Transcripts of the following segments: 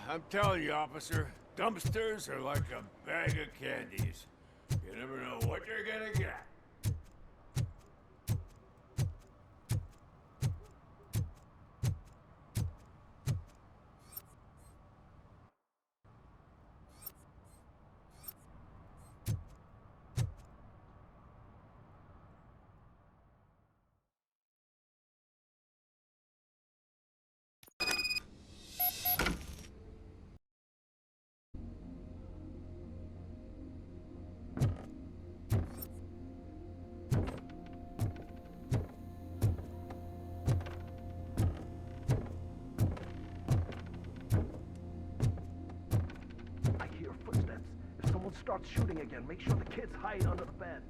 I'm telling you, officer, dumpsters are like a bag of candies. You never know what you're gonna get. Starts shooting again. Make sure the kids hide under the bed.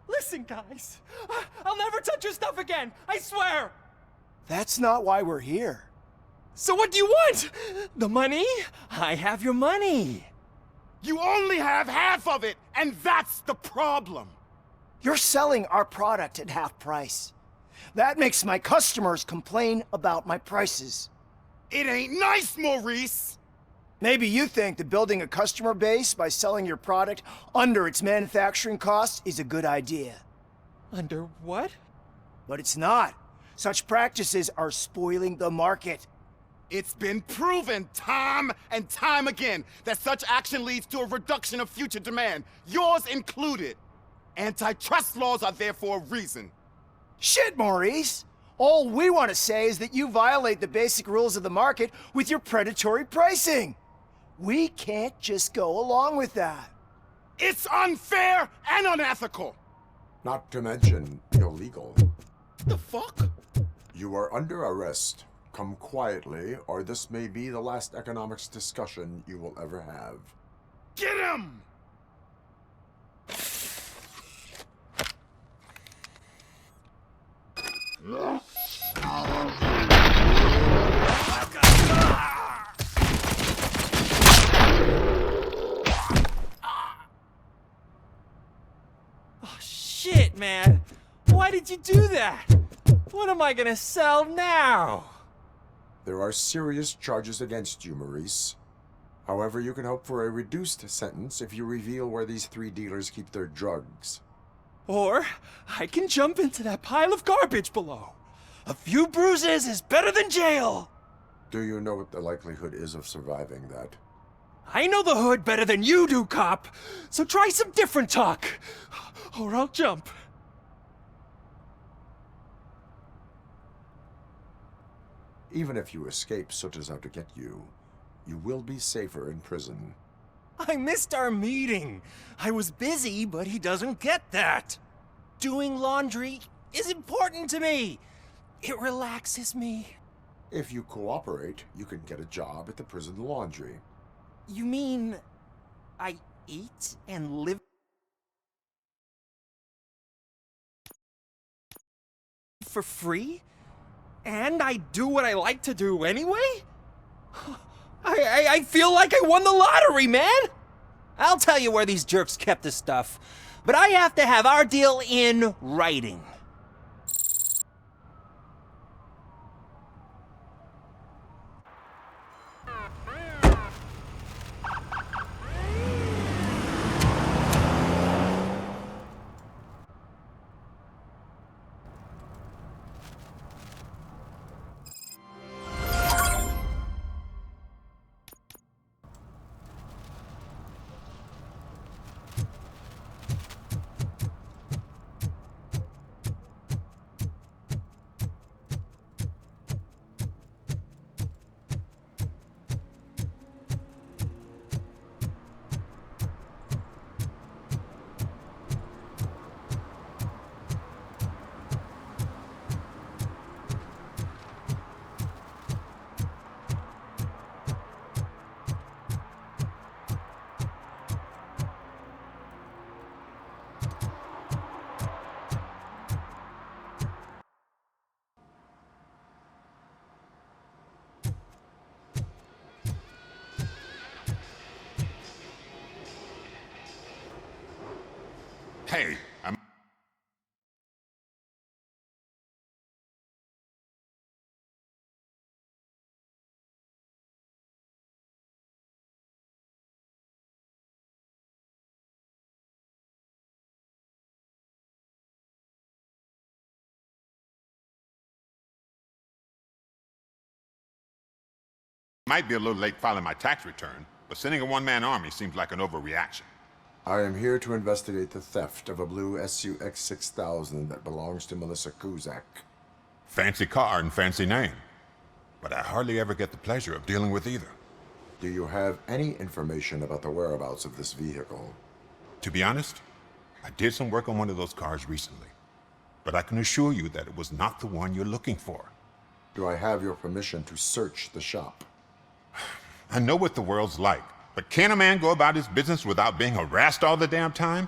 Listen, guys, I'll never touch your stuff again, I swear! That's not why we're here. So what do you want? The money? I have your money. You only have half of it, and that's the problem. You're selling our product at half price. That makes my customers complain about my prices. It ain't nice, Maurice! Maybe you think that building a customer base by selling your product under its manufacturing costs is a good idea. Under what? But it's not. Such practices are spoiling the market. It's been proven time and time again that such action leads to a reduction of future demand, yours included. Antitrust laws are there for a reason. Shit, Maurice! All we want to say is that you violate the basic rules of the market with your predatory pricing. We can't just go along with that. It's unfair and unethical! Not to mention illegal. The fuck? You are under arrest. Come quietly, or this may be the last economics discussion you will ever have. Get him! Oh, shit, man. Why did you do that? What am I gonna sell now? There are serious charges against you, Maurice. However, you can hope for a reduced sentence if you reveal where these 3 dealers keep their drugs. Or I can jump into that pile of garbage below. A few bruises is better than jail. Do you know what the likelihood is of surviving that? I know the hood better than you do, cop. So try some different talk, or I'll jump. Even if you escape soot is out to get you, You will be safer in prison. I missed our meeting. I was busy, but he doesn't get that. Doing laundry is important to me. It relaxes me. If you cooperate, you can get a job at the prison laundry. You mean I eat and live for free? And I do what I like to do anyway? I feel like I won the lottery, man! I'll tell you where these jerks kept the stuff, but I have to have our deal in writing. Hey, I'm... Might be a little late filing my tax return, but sending a one-man army seems like an overreaction. I am here to investigate the theft of a blue SUX 6000 that belongs to Melissa Kuzak. Fancy car and fancy name. But I hardly ever get the pleasure of dealing with either. Do you have any information about the whereabouts of this vehicle? To be honest, I did some work on one of those cars recently. But I can assure you that it was not the one you're looking for. Do I have your permission to search the shop? I know what the world's like, but can a man go about his business without being harassed all the damn time?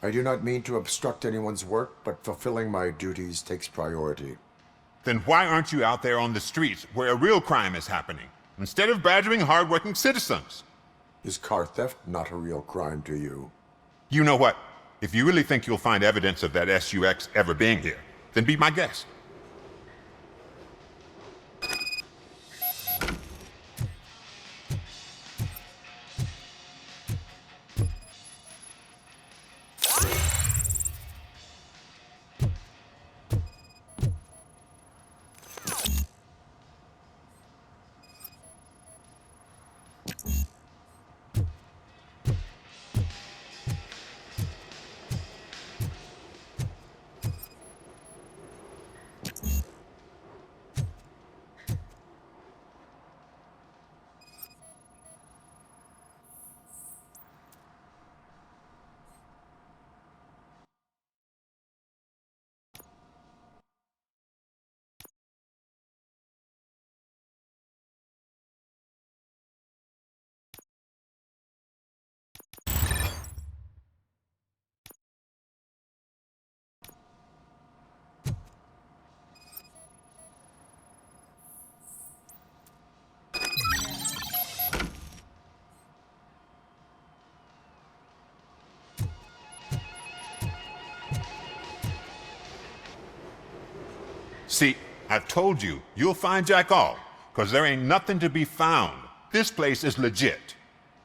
I do not mean to obstruct anyone's work, but fulfilling my duties takes priority. Then why aren't you out there on the streets where a real crime is happening, instead of badgering hardworking citizens? Is car theft not a real crime to you? You know what? If you really think you'll find evidence of that SUX ever being here, then be my guest. See, I've told you, you'll find Jack all, because there ain't nothing to be found. This place is legit.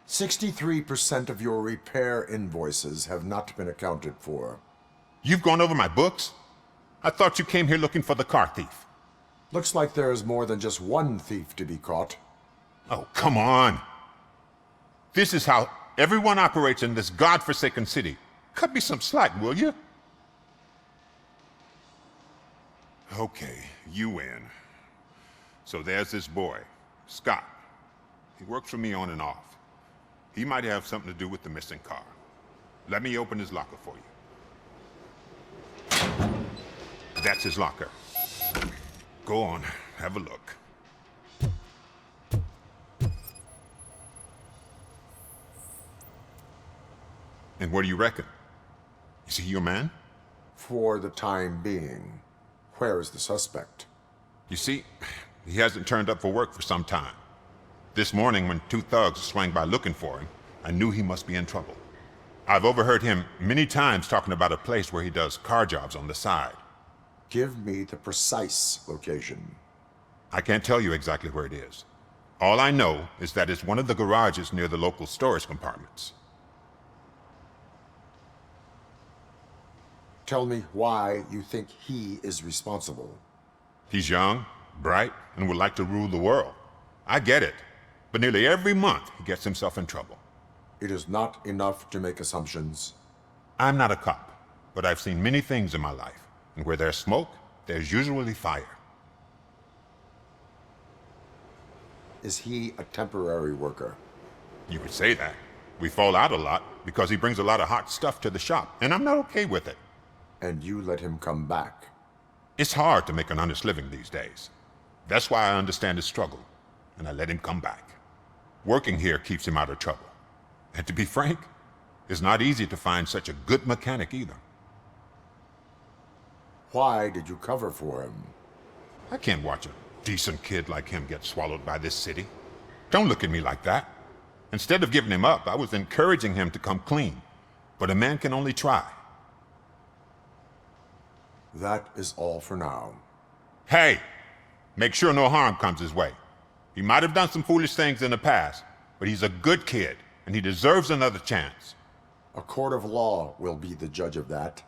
63% of your repair invoices have not been accounted for. You've gone over my books? I thought you came here looking for the car thief. Looks like there is more than just one thief to be caught. Oh, come on. This is how everyone operates in this godforsaken city. Cut me some slack, will you? Okay, you win. So there's this boy, Scott. He works for me on and off. He might have something to do with the missing car. Let me open his locker for you. That's his locker. Go on, have a look. And what do you reckon? Is he your man? For the time being. Where is the suspect? You see, he hasn't turned up for work for some time. This morning, when two thugs swang by looking for him, I knew he must be in trouble. I've overheard him many times talking about a place where he does car jobs on the side. Give me the precise location. I can't tell you exactly where it is. All I know is that it's one of the garages near the local storage compartments. Tell me why you think he is responsible. He's young, bright, and would like to rule the world. I get it. But nearly every month, he gets himself in trouble. It is not enough to make assumptions. I'm not a cop, but I've seen many things in my life. And where there's smoke, there's usually fire. Is he a temporary worker? You could say that. We fall out a lot because he brings a lot of hot stuff to the shop, and I'm not okay with it. And you let him come back? It's hard to make an honest living these days. That's why I understand his struggle, and I let him come back. Working here keeps him out of trouble. And to be frank, it's not easy to find such a good mechanic either. Why did you cover for him? I can't watch a decent kid like him get swallowed by this city. Don't look at me like that. Instead of giving him up, I was encouraging him to come clean. But a man can only try. That is all for now. Hey, make sure no harm comes his way. He might have done some foolish things in the past, but he's a good kid, and he deserves another chance. A court of law will be the judge of that.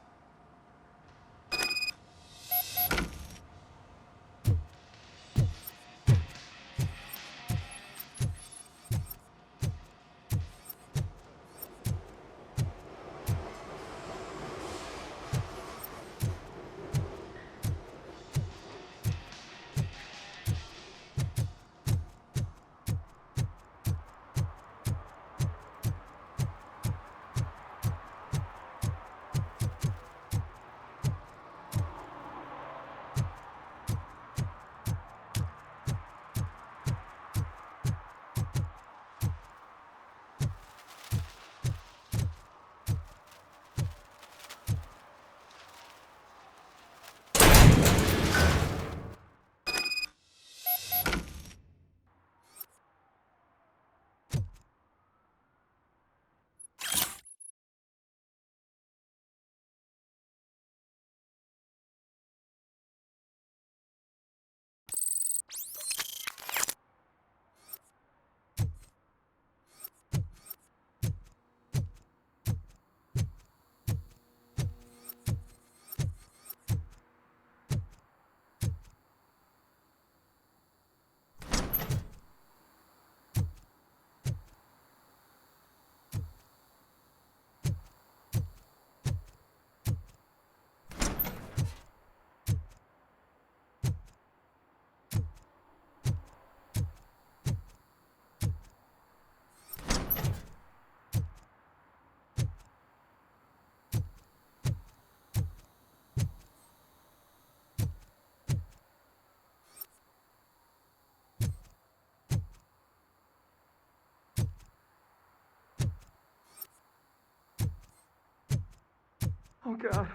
Oh God,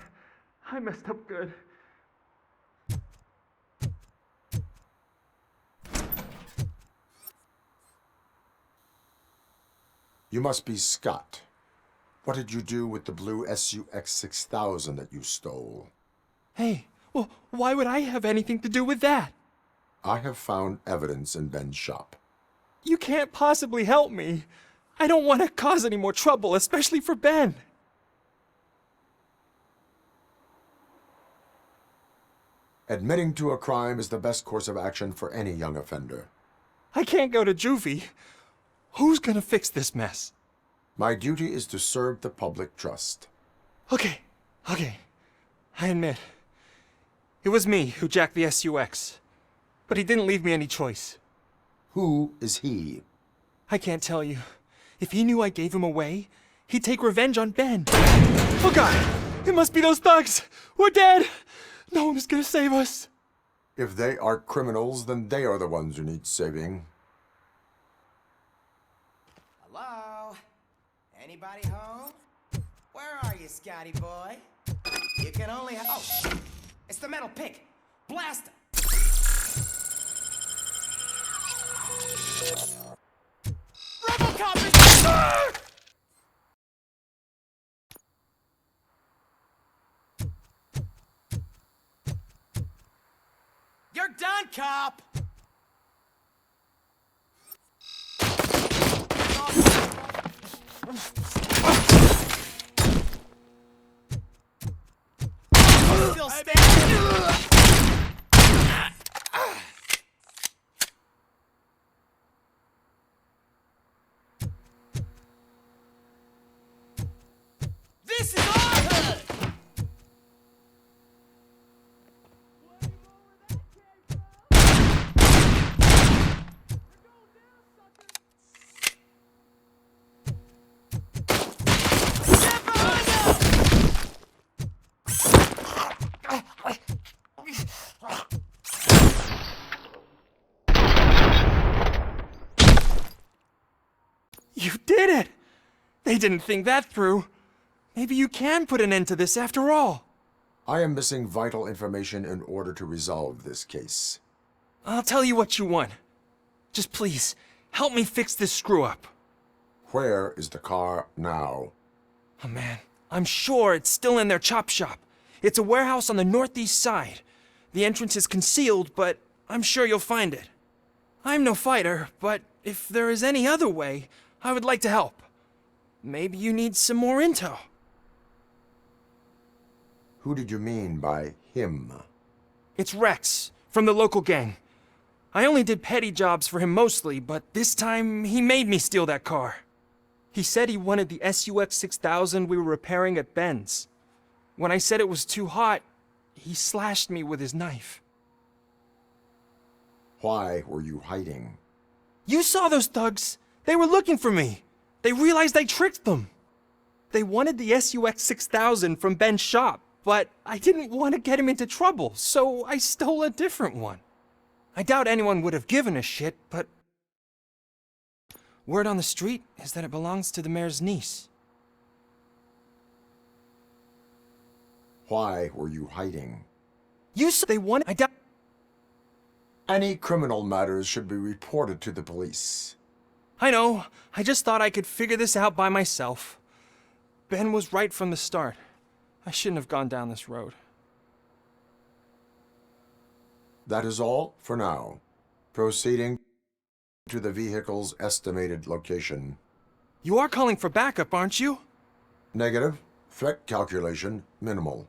I messed up good. You must be Scott. What did you do with the blue SUX 6000 that you stole? Hey, well, why would I have anything to do with that? I have found evidence in Ben's shop. You can't possibly help me. I don't want to cause any more trouble, especially for Ben. Admitting to a crime is the best course of action for any young offender. I can't go to juvie. Who's gonna fix this mess? My duty is to serve the public trust. Okay. I admit. It was me who jacked the SUX. But he didn't leave me any choice. Who is he? I can't tell you. If he knew I gave him away, he'd take revenge on Ben. Oh God! It must be those thugs! We're dead! No one was gonna save us. If they are criminals, then they are the ones who need saving. Hello? Anybody home? Where are you, Scotty boy? You can only oh, it's the metal pick. Blast him. Robocop is You're done, cop! Still standing! This is our hood! You did it! They didn't think that through. Maybe you can put an end to this after all. I am missing vital information in order to resolve this case. I'll tell you what you want. Just please, help me fix this screw-up. Where is the car now? Oh man, I'm sure it's still in their chop shop. It's a warehouse on the northeast side. The entrance is concealed, but I'm sure you'll find it. I'm no fighter, but if there is any other way, I would like to help. Maybe you need some more intel. Who did you mean by him? It's Rex, from the local gang. I only did petty jobs for him mostly, but this time he made me steal that car. He said he wanted the SUX 6000 we were repairing at Ben's. When I said it was too hot, he slashed me with his knife. Why were you hiding? You saw those thugs! They were looking for me! They realized I tricked them! They wanted the SUX 6000 from Ben's shop, but I didn't want to get him into trouble, so I stole a different one. I doubt anyone would have given a shit, but word on the street is that it belongs to the mayor's niece. Why were you hiding? You said they wanted. I doubt. Any criminal matters should be reported to the police. I know. I just thought I could figure this out by myself. Ben was right from the start. I shouldn't have gone down this road. That is all for now. Proceeding to the vehicle's estimated location. You are calling for backup, aren't you? Negative. Threat calculation minimal.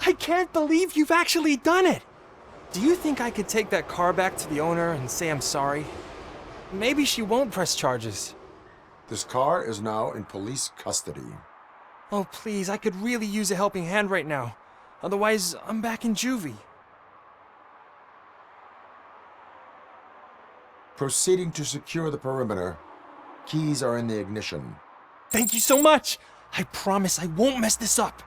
I can't believe you've actually done it! Do you think I could take that car back to the owner and say I'm sorry? Maybe she won't press charges. This car is now in police custody. Oh, please, I could really use a helping hand right now. Otherwise, I'm back in juvie. Proceeding to secure the perimeter. Keys are in the ignition. Thank you so much! I promise I won't mess this up.